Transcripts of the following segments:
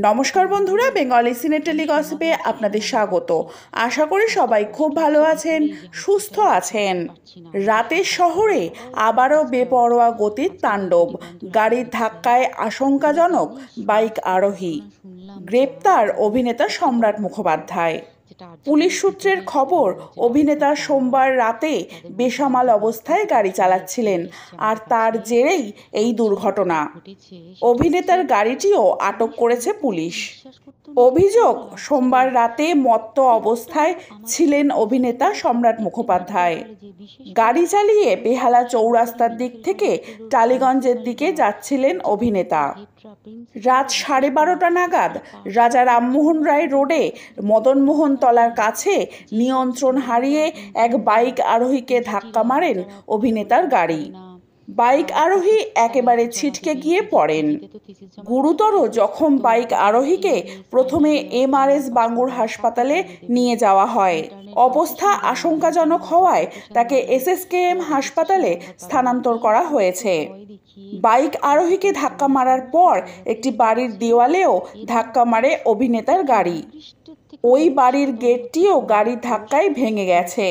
নমস্কার বন্ধুরা, বেঙ্গলি সিনেটেলি গসিপে আপনাদের স্বাগত। আশা করি সবাই খুব ভালো আছেন, সুস্থ আছেন। রাতের শহরে আবারও বেপরোয়া গতির তাণ্ডব, গাড়ির ধাক্কায় আশঙ্কাজনক বাইক আরোহী। গ্রেপ্তার অভিনেতা সম্রাট মুখোপাধ্যায়। পুলিশ সূত্রের খবর, অভিনেতা সোমবার রাতে বেসামাল অবস্থায় গাড়ি চালাচ্ছিলেন, আর তার জেরেই এই দুর্ঘটনা। অভিনেতার গাড়িটিও আটক করেছে পুলিশ। অভিযোগ, সোমবার রাতে মত্ত অবস্থায় ছিলেন অভিনেতা সম্রাট মুখোপাধ্যায়। গাড়ি চালিয়ে বেহালা চৌরাস্তার দিক থেকে টালিগঞ্জের দিকে যাচ্ছিলেন অভিনেতা। রাত 12:30 নাগাদ রাজা রামমোহন রায় রোডে মদনমোহন তলার কাছে নিয়ন্ত্রণ হারিয়ে এক বাইক আরোহীকে ধাক্কা মারেন অভিনেতার গাড়ি। বাইক আরোহী একেবারে ছিটকে গিয়ে পড়েন। গুরুতর জখম বাইক আরোহীকে প্রথমে MRS বাঙ্গুর হাসপাতালে নিয়ে যাওয়া হয়। অবস্থা আশঙ্কাজনক হওয়ায় তাকে SSKM হাসপাতালে স্থানান্তর করা হয়েছে। বাইক আরোহীকে ধাক্কা মারার পর একটি বাড়ির দেওয়ালেও ধাক্কা মারে অভিনেতার গাড়ি। ওই বাড়ির গেটটিও গাড়ির ধাক্কায় ভেঙে গেছে।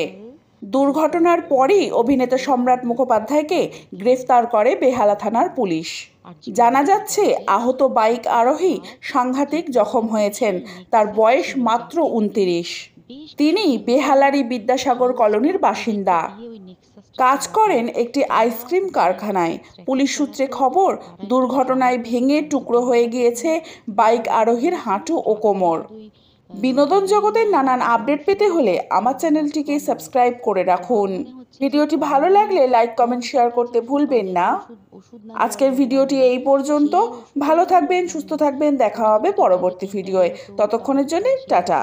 দুর্ঘটনার পরই অভিনেতা সম্রাট মুখোপাধ্যায়কে গ্রেফতার করে বেহালা থানার পুলিশ। জানা যাচ্ছে, আহত বাইক আরোহী সাংঘাতিক জখম হয়েছেন। তার বয়স মাত্র 29। তিনি বেহালারই বিদ্যাসাগর কলোনির বাসিন্দা। কাজ করেন একটি আইসক্রিম কারখানায়। পুলিশ সূত্রে খবর, দুর্ঘটনায় ভেঙে টুকরো হয়ে গিয়েছে বাইক আরোহীর হাঁটু ও কোমর। বিনোদন জগতের নানান আপডেট পেতে হলে আমার চ্যানেলটিকে সাবস্ক্রাইব করে রাখুন। ভিডিওটি ভালো লাগলে লাইক, কমেন্ট, শেয়ার করতে ভুলবেন না। আজকের ভিডিওটি এই পর্যন্ত। ভালো থাকবেন, সুস্থ থাকবেন। দেখা হবে পরবর্তী ভিডিওয়ে। ততক্ষণের জন্য টাটা।